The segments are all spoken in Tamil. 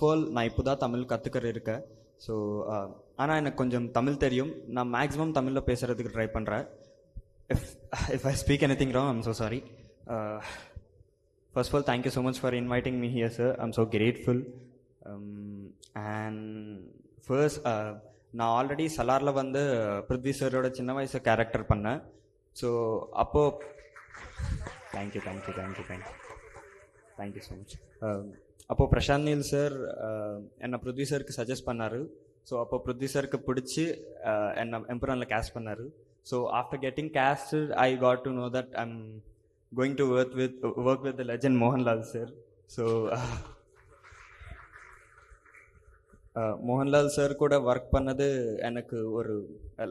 ஆஃப் ஆல் நான் இப்போ தான் தமிழ் கற்றுக்கிற இருக்கேன். ஸோ ஆனால் எனக்கு கொஞ்சம் தமிழ் தெரியும். நான் மேக்ஸிமம் தமிழில் பேசுகிறதுக்கு ட்ரை பண்ணுறேன். If I speak anything wrong, I'm so sorry. First of all, thank you so much for inviting me here, sir. I'm so grateful. And first, நான் ஆல்ரெடி சலாரில் வந்து பிருத்வி சரோட சின்ன வயசு கேரக்டர் பண்ணேன். ஸோ அப்போது தேங்க்யூ ஸோ மச். அப்போது பிரசாந்த் நீல் சார் என்னை பிருத்வி சருக்கு சஜஸ்ட் பண்ணார். ஸோ அப்போ பிருத்வி சருக்கு பிடிச்சி என்னை எம்புரானில் கேஸ்ட் பண்ணார். So after getting casted, I got to know that I'm going to work with the legend Mohanlal sir. So Mohanlal sir kuda work pannadu enakku oru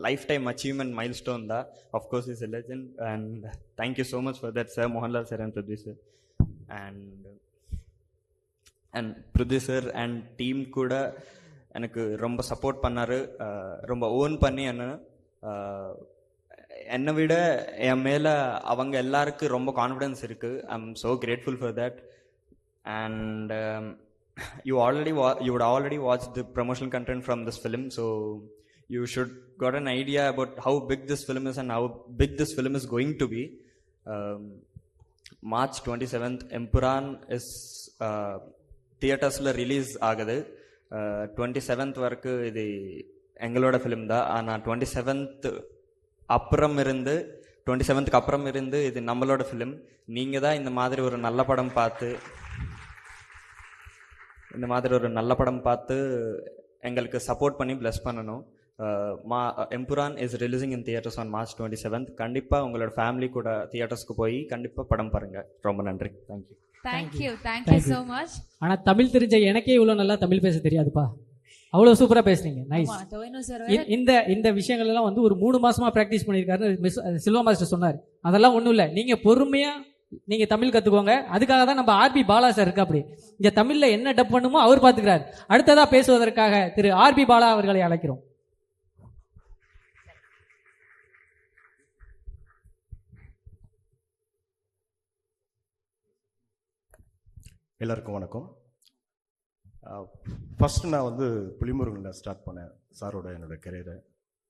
lifetime achievement milestone da. Of course he's a legend, and thank you so much for that sir, Mohanlal sir and Prithvi sir. And Prithvi sir and team kuda enakku romba support pannaru, romba own panni என்னை விட என் மேலே அவங்க எல்லாருக்கும் ரொம்ப கான்ஃபிடென்ஸ் இருக்குது. I am so grateful for that. And you would already watch the promotional content from this film, so you should got an idea about how big this film is and how big this film is going to be. March 27th Empuran is தியேட்டர்ஸில் ரிலீஸ் ஆகுது. 27th வரைக்கும் இது எங்களோட ஃபிலிம் தான். ஆனால் 27th அப்புறம் இருந்து இது நம்மளோட ஃபிலிம். நீங்கள் தான் இந்த மாதிரி ஒரு நல்ல படம் பார்த்து எங்களுக்கு சப்போர்ட் பண்ணி பிளஸ் பண்ணணும். Empuraan is releasing in theatres on March 27th. கண்டிப்பாக உங்களோட ஃபேமிலி கூட தியேட்டர்ஸ்க்கு போய் கண்டிப்பாக படம் பாருங்கள். ரொம்ப நன்றி. Thank you so much. ஆனால் தமிழ் தெரிஞ்ச எனக்கே இவ்வளோ நல்லா தமிழ் பேச தெரியாதுப்பா. அவ்வளோ சூப்பராக பேசுறீங்க. நைஸ். இந்த விஷயங்கள் எல்லாம் வந்து ஒரு 3 மாசமா ப்ராக்டிஸ் பண்ணியிருக்காருன்னு சில்வா மாஸ்டர் சொன்னார். அதெல்லாம் ஒன்றும் இல்லை. நீங்கள் பொறுமையாக நீங்கள் தமிழ் கற்றுக்கோங்க. அதுக்காக தான் நம்ம ஆர்பி பாலா சார் இருக்கு. அப்படி இந்த தமிழில் என்ன டப் பண்ணுமோ அவர் பார்த்துக்கிறார். அடுத்ததாக பேசுவதற்காக திரு ஆர்பி பாலா அவர்களை அழைக்கிறோம். எல்லாருக்கும் வணக்கம். ஃபஸ்ட்டு நான் வந்து புலிமுருகனில் ஸ்டார்ட் பண்ணேன் சாரோட என்னோடய கெரியரை.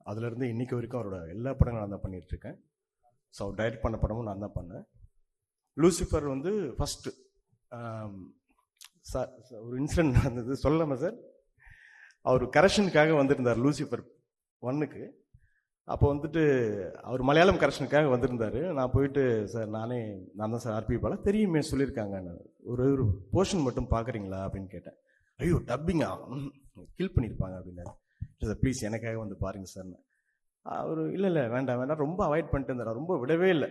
அதுலேருந்து இன்றைக்கி வரைக்கும் அவரோட எல்லா படங்களும் நான் தான் பண்ணிகிட்ருக்கேன். ஸோ அவர் டைரக்ட் பண்ண படமும் நான் தான் பண்ணேன். லூசிஃபர் வந்து ஃபஸ்ட்டு சார் ஒரு இன்சிடென்ட் நடந்தது சொல்லாமா சார்? அவர் கரெக்ஷனுக்காக வந்திருந்தார் லூசிஃபர் 1க்கு. அப்போ வந்துட்டு அவர் மலையாளம் கரெக்ஷனுக்காக வந்திருந்தார். நான் போயிட்டு சார் நான் தான் சார் ஆர்பி பாலா, தெரியுமே சொல்லியிருக்காங்க, ஒரு போர்ஷன் மட்டும் பார்க்குறீங்களா அப்படின்னு கேட்டேன். ஐயோ டப்பிங்கா கில் பண்ணியிருப்பாங்க அப்படின்னாரு. சார் ப்ளீஸ் எனக்காக வந்து பாருங்க சார்னு. அவர் இல்லை வேண்டாம் ரொம்ப அவாய்ட் பண்ணிட்டு இருந்தார். ரொம்ப விடவே இல்லை,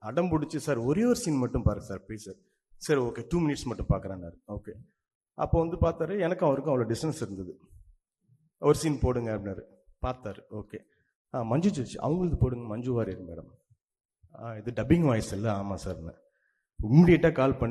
அடம் பிடிச்சி சார் ஒரே ஒரு சீன் மட்டும் பாருங்க சார் ப்ளீஸ் சார். சரி ஓகே 2 minutes மட்டும் பார்க்குறேன்னாரு. ஓகே. அப்போ வந்து பார்த்தாரு, எனக்கும் அவருக்கும் அவ்வளோ டிஸ்டன்ஸ் இருந்தது. ஒரு சீன் போடுங்க அப்படின்னாரு. பார்த்தாரு. ஓகே. மஞ்சு ஜோஷி அவங்களுக்கு போடுங்க, மஞ்சு வாரியர் மேடம். இது டப்பிங் வாய்ஸ் இல்லை. ஆமாம் சார்னு இம்மிடியேட்டாக கால் பண்ணி